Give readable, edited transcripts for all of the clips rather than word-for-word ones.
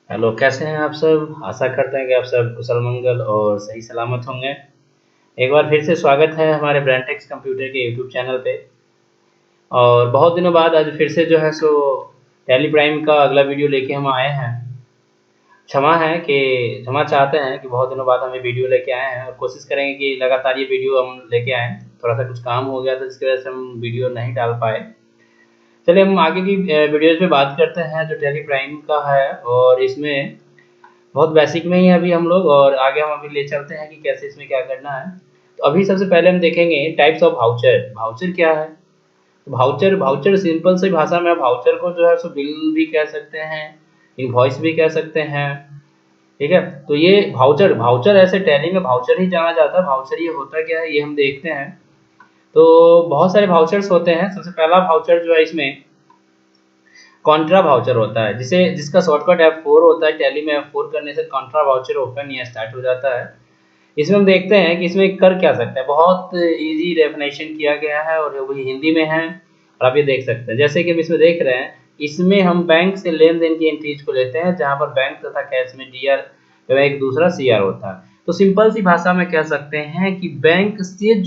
Hello, कैसे हैं आप सब? आशा करते हैं कि आप सब कुशल मंगल और सही सलामत होंगे। एक बार फिर से स्वागत है हमारे ब्रांडेक्स कंप्यूटर के यूट्यूब चैनल पे। और बहुत दिनों बाद आज फिर से जो है सो टैली प्राइम का अगला वीडियो लेके हम आए हैं। क्षमा चाहते हैं कि बहुत दिनों बाद हम ये वीडियो लेके आए हैं और कोशिश करेंगे कि लगातार ये वीडियो हम लेके आएँ। थोड़ा-सा कुछ काम हो गया था जिसकी वजह से हम वीडियो नहीं डाल पाए। चलिए हम आगे की वीडियोज़ में बात करते हैं जो टैली प्राइम का है, और इसमें बहुत बेसिक में ही है अभी हम लोग, और आगे हम अभी ले चलते हैं कि कैसे इसमें क्या करना है। तो अभी सबसे पहले हम देखेंगे टाइप्स ऑफ वाउचर। वाउचर क्या है? वाउचर वाउचर सिंपल सी भाषा में वाउचर को जो है सो बिल भी कह सकते हैं, इनवॉइस भी कह सकते हैं। ठीक है, तो ये वाउचर वाउचर ऐसे टैली में वाउचर ही जाना जाता है। वाउचर ये होता क्या है ये हम देखते हैं। तो बहुत सारे वाउचर्स होते हैं। सबसे पहला वाउचर जो है इसमें कॉन्ट्रा वाउचर होता है, जिसका शॉर्टकट F4 होता है। टैली में F4 करने से कॉन्ट्रा वाउचर ओपन या स्टार्ट हो जाता है। इसमें हम देखते हैं कि इसमें कर क्या सकते हैं। बहुत ईजी डेफिनेशन किया गया है और वही हिंदी में है, और आप ये देख सकते हैं। जैसे कि हम इसमें देख रहे हैं, इसमें हम बैंक से लेन-देन की एंट्रीज को लेते हैं, जहाँ पर बैंक तथा कैश में DR एवं एक दूसरा CR होता है। तो सिंपल सी भाषा में कह सकते हैं कि बैंक से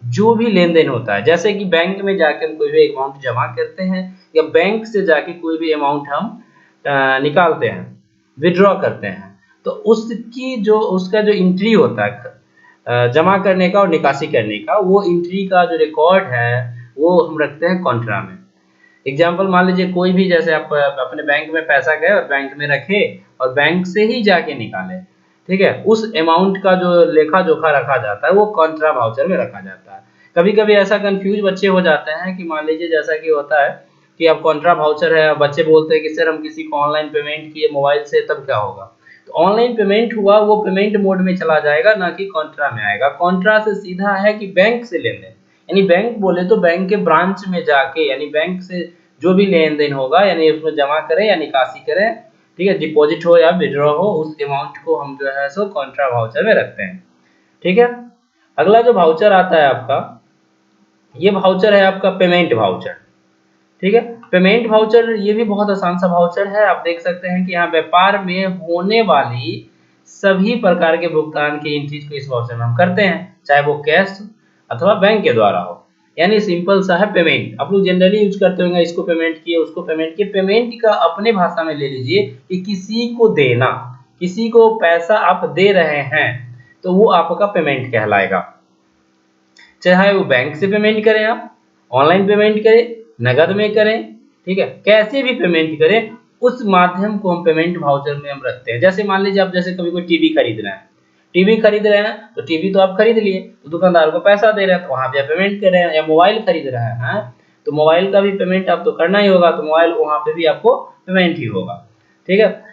जो भी लेन-देन होता है, जैसे कि बैंक में जाके हम कोई भी अमाउंट जमा करते हैं, या बैंक से जाके कोई भी अमाउंट हम निकालते हैं, विथड्रॉ करते हैं, तो उसका जो एंट्री होता है जमा करने का और निकासी करने का, वो एंट्री का जो रिकॉर्ड है वो हम रखते हैं कॉन्ट्रा में। एग्जाम्पल मान लीजिए, कोई भी जैसे आप अपने बैंक में पैसा गए और बैंक में रखे और बैंक से ही जाके निकाले, ठीक है, उस अमाउंट का जो लेखा जोखा रखा जाता है वो कॉन्ट्रा वाउचर में रखा जाता है। कभी कभी ऐसा कंफ्यूज बच्चे हो जाते हैं कि मान लीजिए जैसा कि होता है कि अब कॉन्ट्रा वाउचर है, बच्चे बोलते हैं कि सर हम किसी को ऑनलाइन पेमेंट किए मोबाइल से तब क्या होगा। तो ऑनलाइन पेमेंट हुआ वो पेमेंट मोड में चला जाएगा, ना कि कॉन्ट्रा में आएगा। कॉन्ट्रा से सीधा है कि बैंक से लेन देन, यानी बैंक बोले तो बैंक के ब्रांच में जाके, यानी बैंक से जो भी लेन देन होगा, यानी उसमें जमा करें या निकासी करें, ठीक है, डिपॉजिट हो या विड्रॉ हो, उस अमाउंट को हम जो है सो कॉन्ट्रा वाउचर में रखते हैं। ठीक है, अगला जो वाउचर आता है आपका, ये वाउचर है आपका पेमेंट वाउचर। ठीक है, पेमेंट वाउचर ये भी बहुत आसान सा वाउचर है। आप देख सकते हैं कि यहाँ व्यापार में होने वाली सभी प्रकार के भुगतान की एंट्रीज को इस वाउचर में हम करते हैं, चाहे वो कैश अथवा बैंक के द्वारा हो। यानी सिंपल सा है पेमेंट। आप लोग जनरली यूज करते होंगे, इसको पेमेंट किए उसको पेमेंट किए। पेमेंट का अपने भाषा में ले लीजिए कि किसी को देना, किसी को पैसा आप दे रहे हैं तो वो आपका पेमेंट कहलाएगा। चाहे वो बैंक से पेमेंट करें, आप ऑनलाइन पेमेंट करें, नगद में करें, ठीक है, कैसे भी पेमेंट करें, उस माध्यम को हम पेमेंट वाउचर में हम रखते हैं। जैसे मान लीजिए आप जैसे कभी कोई टीवी खरीद रहे हैं, तो टीवी तो आप खरीद लिए, तो दुकानदार को पैसा दे रहे हैं तो वहां पे आप पेमेंट कर रहे हैं। या मोबाइल खरीद रहे हैं तो मोबाइल का भी पेमेंट आप तो करना ही होगा, तो मोबाइल वहां पे भी आपको पेमेंट ही होगा। ठीक है,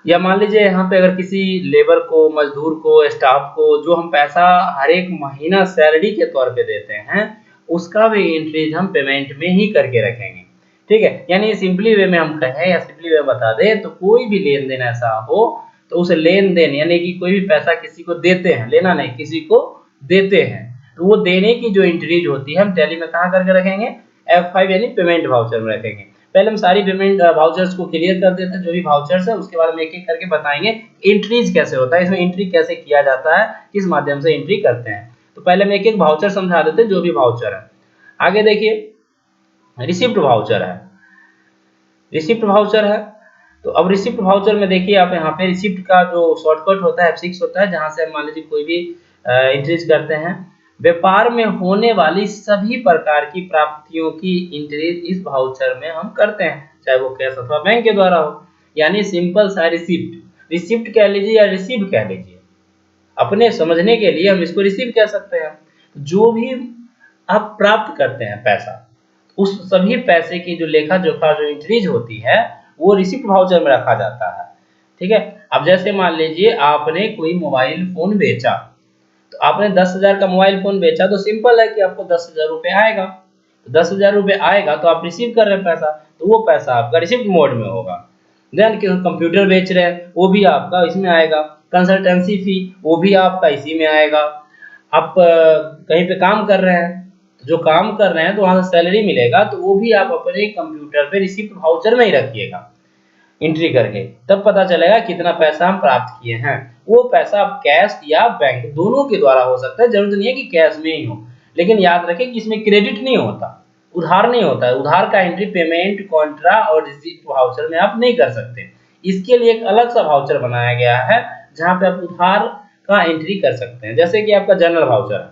या मान लीजिए यहाँ पे अगर किसी लेबर को, मजदूर को, स्टाफ को जो हम पैसा हर एक महीना सैलरी के तौर पे देते हैं, उसका भी एंट्रीज हम पेमेंट में ही करके रखेंगे। ठीक है, यानी सिंपली वे में हम कहें या सिंपली वे बता दें तो कोई भी लेन देन ऐसा हो तो उस लेन देन, यानी कि कोई भी पैसा किसी को देते हैं, लेना नहीं, किसी को देते हैं, तो वो देने की जो एंट्रीज होती है हम टैली में कहाँ करके रखेंगे, F5 यानी पेमेंट वाउचर में रखेंगे। पहले हम सारी पेमेंट वाउचर्स को क्लियर कर देते हैं, जो भी वाउचर्स है उसके बाद में एक एक करके बताएंगे एंट्रीज कैसे होता है, इसमें एंट्री कैसे किया जाता है, किस माध्यम से एंट्री करते हैं। तो पहले हम एक एक वाउचर समझा देते हैं, जो भी वाउचर है। आगे देखिए, रिसिप्ट वाउचर है। रिसिप्ट वाउचर है, तो अब रिसिप्ट वाउचर में देखिए आप यहाँ पे रिसिप्ट का जो शॉर्टकट होता है F6 होता है, जहां से हम मान लीजिए कोई भी एंट्रीज करते हैं। व्यापार में होने वाली सभी प्रकार की प्राप्तियों की एंट्रीज इस वाउचर में हम करते हैं, चाहे वो कैश अथवा बैंक के द्वारा हो। यानी सिंपल सा रिसिप्ट, रिसिप्ट कह लीजिए या रिसीव कह लीजिए, अपने समझने के लिए हम इसको रिसीव कह सकते हैं। जो भी आप प्राप्त करते हैं पैसा, उस सभी पैसे की जो लेखा जोखा जो एंट्रीज होती है वो रिसिप्ट वाउचर में रखा जाता है। ठीक है, अब जैसे मान लीजिए आपने कोई मोबाइल फोन बेचा, तो आपने 10,000 का मोबाइल फोन बेचा, तो सिंपल है कि आपको 10,000 रुपये आएगा। तो 10,000 रुपये आएगा तो आप रिसीव कर रहे हैं पैसा, तो वो पैसा आपका रिसिप्ट मोड में होगा। देन कंप्यूटर बेच रहे हैं, वो भी आपका इसमें आएगा। कंसल्टेंसी फी, वो भी आपका इसी में आएगा। आप कहीं पे काम कर रहे हैं, जो काम कर रहे हैं तो वहां से सैलरी मिलेगा, तो वो भी आप अपने कंप्यूटर पे रिसिप्ट वाउचर में ही रखिएगा। एंट्री करके, तब पता चलेगा कितना पैसा हम प्राप्त किए हैं। वो पैसा आप कैश या बैंक दोनों के द्वारा हो सकता है, जरूरत नहीं है कि कैश में ही हो। लेकिन याद रखें कि इसमें क्रेडिट नहीं होता, उधार नहीं होता है। उधार का एंट्री पेमेंट, कॉन्ट्रा और रिसीप्ट वाउचर में आप नहीं कर सकते। इसके लिए एक अलग सा वाउचर बनाया गया है जहां पे आप उधार का एंट्री कर सकते हैं। जैसे कि आपका जर्नल वाउचर है,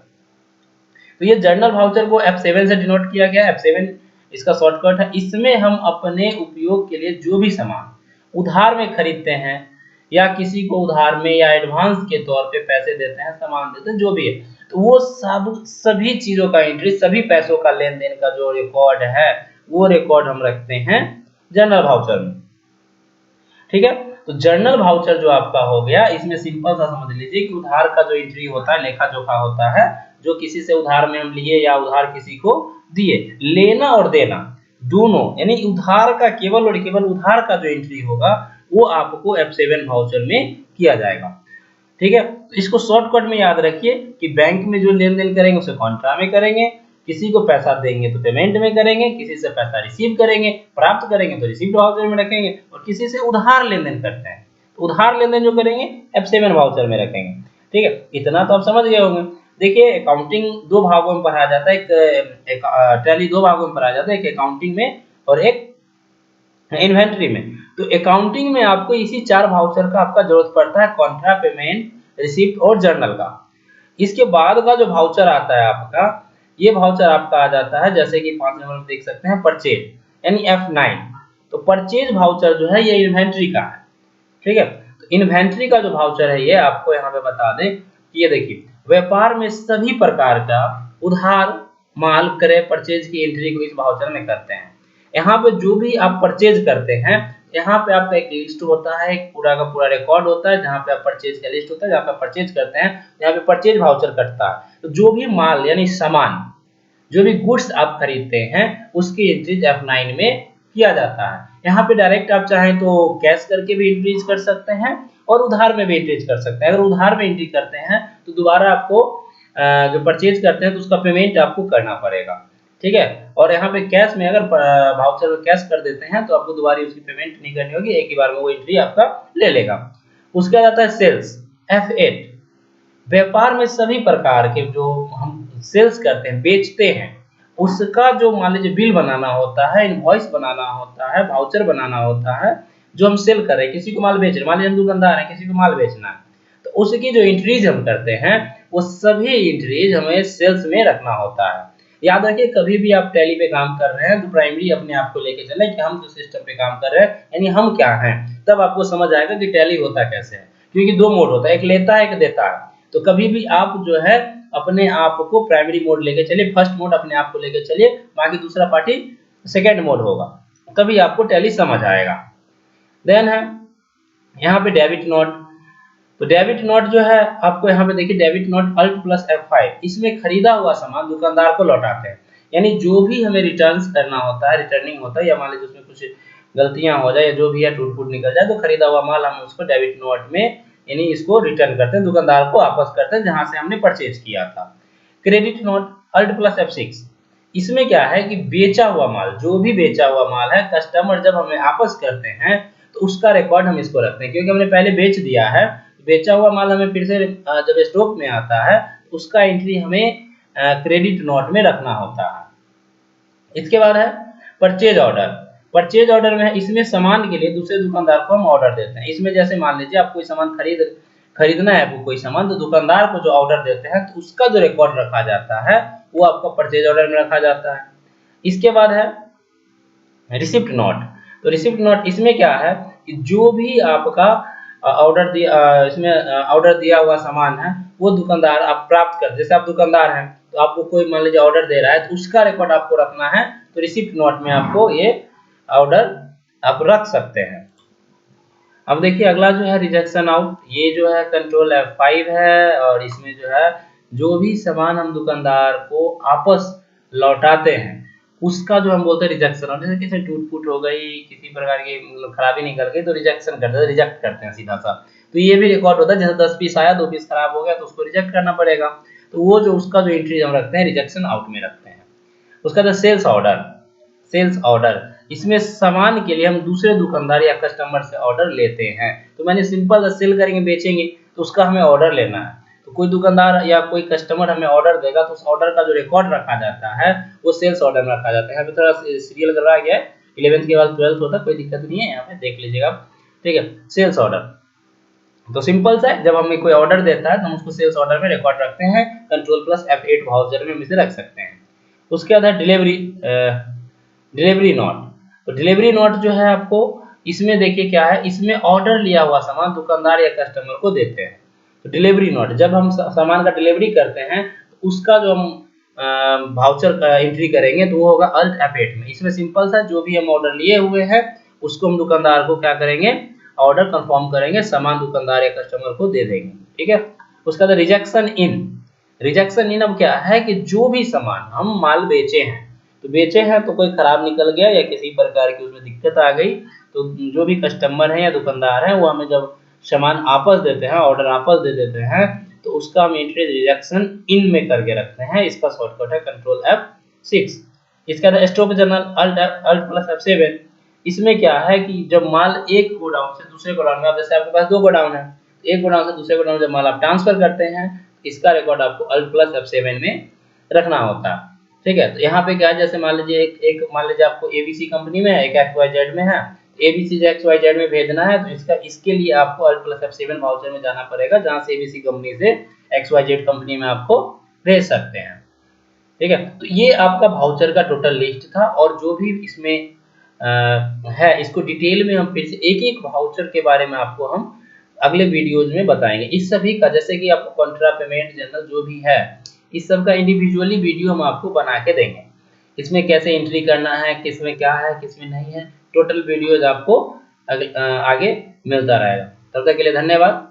तो ये जर्नल वाउचर को F7 से डिनोट किया गया है। F7 इसका शॉर्टकट है। इसमें हम अपने उपयोग के लिए जो भी सामान उधार में खरीदते हैं या किसी को उधार में या एडवांस के तौर पे पैसे देते हैं, सामान देते हैं, जो भी है, तो वो सभी चीजों का एंट्री, सभी पैसों का लेन देन का जो रिकॉर्ड है वो रिकॉर्ड हम रखते हैं जर्नल वाउचर में। ठीक है, तो जर्नल वाउचर जो आपका हो गया, इसमें सिंपल सा समझ लीजिए कि उधार का जो एंट्री होता है, लेखा जोखा होता है, जो किसी से उधार में हम लिए या उधार किसी को दिए, लेना और देना दोनों, यानी उधार का केवल और केवल उधार का जो एंट्री होगा वो आपको F7 वाउचर में किया जाएगा। ठीक है, तो इसको शॉर्टकट में याद रखिए कि बैंक में जो लेन देन करेंगे उसे कॉन्ट्रा में करेंगे, किसी को पैसा देंगे तो पेमेंट में करेंगे, किसी से पैसा रिसीव करेंगे, प्राप्त करेंगे तो रिसीव्ड वाउचर में रखेंगे, और किसी से उधार लेन देन करते हैं तो उधार लेन देन जो करेंगे F7 वाउचर में रखेंगे। ठीक है, इतना तो आप समझ गए होंगे। देखिए, अकाउंटिंग दो भागों में पढ़ा जाता है, एक टैली दो भागों में पढ़ा जाता है, एक अकाउंटिंग में और एक इन्वेंट्री में। तो अकाउंटिंग में आपको इसी चार वाउचर का आपका जरूरत पड़ता है, कॉन्ट्रा, पेमेंट, रिसिप्ट और जर्नल का। इसके बाद का जो वाउचर आता है आपका, ये वाउचर आपका आ जाता है, जैसे कि 5 नंबर में देख सकते हैं, परचेज, यानी F9। तो परचेज वाउचर जो है ये इन्वेंट्री का है। ठीक है, तो इन्वेंट्री का जो वाउचर है ये आपको यहाँ पे बता दें कि ये देखिए, व्यापार में सभी प्रकार का उधार माल क्रय परचेज की एंट्री को इस वाउचर में करते हैं। यहाँ पे जो भी आप परचेज करते हैं, यहाँ पे आपका एक लिस्ट होता है, एक पूरा का पूरा रिकॉर्ड होता है, जहाँ पे आप परचेज का लिस्ट होता है, जहाँ पे परचेज करते हैं, यहाँ पे परचेज वाउचर कटता है। तो जो भी माल यानी सामान, जो भी गुड्स आप खरीदते हैं, उसकी एंट्रीज F9 में किया जाता है। यहाँ पे डायरेक्ट आप चाहें तो कैश करके भी एंट्रीज कर सकते हैं और उधार में भी एंट्रीज कर सकते हैं। अगर उधार में एंट्री करते हैं तो दोबारा आपको जो परचेज करते हैं तो उसका पेमेंट आपको करना पड़ेगा। ठीक है, और यहाँ पे कैश में अगर वाउचर में कैश कर देते हैं तो आपको दोबारा उसकी पेमेंट नहीं करनी होगी, एक ही बार में वो एंट्री आपका ले लेगा। उसके बाद आता है सेल्स, F8। व्यापार में सभी प्रकार के जो हम सेल्स करते हैं, बेचते हैं, उसका जो मान लीजिए बिल बनाना होता है, इनवॉइस बनाना होता है, वाउचर बनाना होता है, जो हम सेल कर रहे हैं, किसी को माल बेच रहे हैं, मान लीजिए हम दुकानदार हैं, किसी को माल बेचना है, तो उसकी जो एंट्रीज हम करते हैं वो सभी एंट्रीज हमें सेल्स में रखना होता है। याद रखिए, कभी भी आप टैली पे काम कर रहे हैं तो प्राइमरी अपने आप को लेके चले कि हम जो सिस्टम पे काम कर रहे हैं यानी हम क्या हैं, तब आपको समझ आएगा कि टैली होता कैसे है। क्योंकि दो मोड होता है, एक लेता है, एक देता है। तो कभी भी आप जो है अपने आप को प्राइमरी मोड लेके चलिए, फर्स्ट मोड अपने आप को लेके चलिए, बाकी दूसरा पार्टी सेकेंड मोड होगा, तभी आपको टैली समझ आएगा। देन है यहाँ पे डेबिट नोट। तो डेबिट नोट जो है आपको यहाँ पे देखिए, debit note alt plus F5, इसमें खरीदा हुआ सामान दुकानदार को लौटाते हैं। यानी जो भी हमें रिटर्न्स करना होता है, रिटर्निंग होता है, या मान लीजिए उसमें कुछ गलतियां हो जाए या जो भी है टूट फूट निकल जाए, तो खरीदा हुआ माल हम उसको डेबिट नोट में यानी इसको रिटर्न करते हैं, दुकानदार को वापस करते हैं जहां से हमने परचेज किया था। Credit note alt plus F6, इसमें क्या है कि बेचा हुआ माल, जो भी बेचा हुआ माल है, कस्टमर जब हमें वापस करते हैं तो उसका रिकॉर्ड हम इसको रखते हैं, क्योंकि हमने पहले बेच दिया है। बेचा हुआ माल हमें फिर से जब स्टॉक में आता है तो उसका एंट्री हमें क्रेडिट नोट में रखना होता है। इसके बाद है परचेज ऑर्डर। परचेज ऑर्डर में इसमें सामान के लिए दूसरे दुकानदार को हम ऑर्डर देते हैं। इसमें जैसे मान लीजिए आप कोई सामान खरीदना है आपको कोई सामान, तो दुकानदार को जो ऑर्डर देते हैं तो उसका जो रिकॉर्ड रखा जाता है वो आपका परचेज ऑर्डर में रखा जाता है। इसके बाद है रिसिप्ट नोट। तो रिसिप्ट नोट इसमें क्या है कि जो भी आपका ऑर्डर दिया, इसमें ऑर्डर दिया हुआ सामान है वो दुकानदार आप प्राप्त कर, जैसे आप दुकानदार हैं तो आपको कोई मान लीजिए ऑर्डर दे रहा है तो उसका रिकॉर्ड आपको रखना है, तो रिसिप्ट नोट में आपको ये ऑर्डर आप रख सकते हैं। अब देखिए अगला जो है रिजेक्शन आउट, ये जो है कंट्रोल F5 है, और इसमें जो है जो भी सामान हम दुकानदार को आपस लौटाते हैं उसका जो हम बोलते हैं रिजेक्शन आउट। जैसे किसी टूट फूट हो गई, किसी प्रकार की खराबी निकल गई, तो रिजेक्शन करते हैं, रिजेक्ट करते हैं सीधा सा। तो ये भी रिकॉर्ड होता है, जैसे 10 पीस आया, 2 पीस खराब हो गया तो उसको रिजेक्ट करना पड़ेगा, तो वो जो उसका जो एंट्री हम रखते हैं रिजेक्शन आउट में रखते हैं। उसका जो सेल्स ऑर्डर, सेल्स ऑर्डर इसमें सामान के लिए हम दूसरे दुकानदार या कस्टमर से ऑर्डर लेते हैं। तो मैंने सिंपल सेल करेंगे, बेचेंगे, तो उसका हमें ऑर्डर लेना है। तो कोई दुकानदार या कोई कस्टमर हमें ऑर्डर देगा तो उस ऑर्डर का जो रिकॉर्ड रखा जाता है वो सेल्स ऑर्डर में रखा जाता है। यहाँ पे थोड़ा सीरियल करवाया गया है, 11th के बाद 12th होता है, कोई दिक्कत नहीं है, यहाँ पे देख लीजिएगा आप। ठीक है, सेल्स ऑर्डर तो सिंपल सा है, जब हमें कोई ऑर्डर देता है तो हम उसको सेल्स ऑर्डर में रिकॉर्ड रखते हैं, कंट्रोल+F8 वाउचर में हम इसे रख सकते हैं। उसके बाद है डिलीवरी नोट। तो डिलीवरी नोट जो है आपको इसमें देखिए क्या है, इसमें ऑर्डर लिया हुआ सामान दुकानदार या कस्टमर को देते हैं। तो डिलीवरी नोट, जब हम सामान का डिलीवरी करते हैं तो उसका जो हम वाउचर का एंट्री करेंगे तो वो होगा Alt F8 में। इसमें सिंपल सा, जो भी हम ऑर्डर लिए हुए हैं उसको हम दुकानदार को क्या करेंगे, ऑर्डर कंफर्म करेंगे, सामान दुकानदार या कस्टमर को दे देंगे। ठीक है, उसका बाद रिजेक्शन इन अब क्या है कि जो भी सामान हम माल बेचे हैं, तो बेचे हैं तो कोई खराब निकल गया या किसी प्रकार की उसमें दिक्कत आ गई, तो जो भी कस्टमर है या दुकानदार है वो हमें जब सामान आपस देते हैं, ऑर्डर आपस दे देते हैं, तो उसका हम एंट्री रिजेक्शन इन में करके रखते हैं। इसका शॉर्टकट है Ctrl+F6। इसका स्टॉक जर्नल Alt+F7। इसमें क्या है कि जब माल एक गोडाउन से दूसरे गोडाउन में, अब जैसे आपके पास 2 गोडाउन है, एक गोडाउन से दूसरे गोडाउन जब माल आप ट्रांसफर करते हैं, इसका रिकॉर्ड आपको Alt+F7 में रखना होता है। ठीक है, तो यहाँ पे क्या है, जैसे मान लीजिए एक मान लीजिए आपको ABC कंपनी में है, एक XYZ में है, ABC से XYZ में भेजना है, तो इसके लिए आपको Alt+F7 वाउचर में जाना पड़ेगा, जहाँ से ABC कंपनी से XYZ कंपनी में आपको भेज सकते हैं। ठीक है, तो ये आपका वाउचर का टोटल लिस्ट था, और जो भी इसमें है इसको डिटेल में हम फिर से एक-एक वाउचर के बारे में आपको हम अगले वीडियोज में बताएंगे। इस सभी का, जैसे कि आपको कॉन्ट्रा पेमेंट जर्नल जो भी है, इस सब का इंडिविजुअली वीडियो हम आपको बना के देंगे। इसमें कैसे एंट्री करना है, किसमें क्या है, किसमें नहीं है, टोटल वीडियोज आपको आगे मिलता रहेगा। तब तक के लिए धन्यवाद।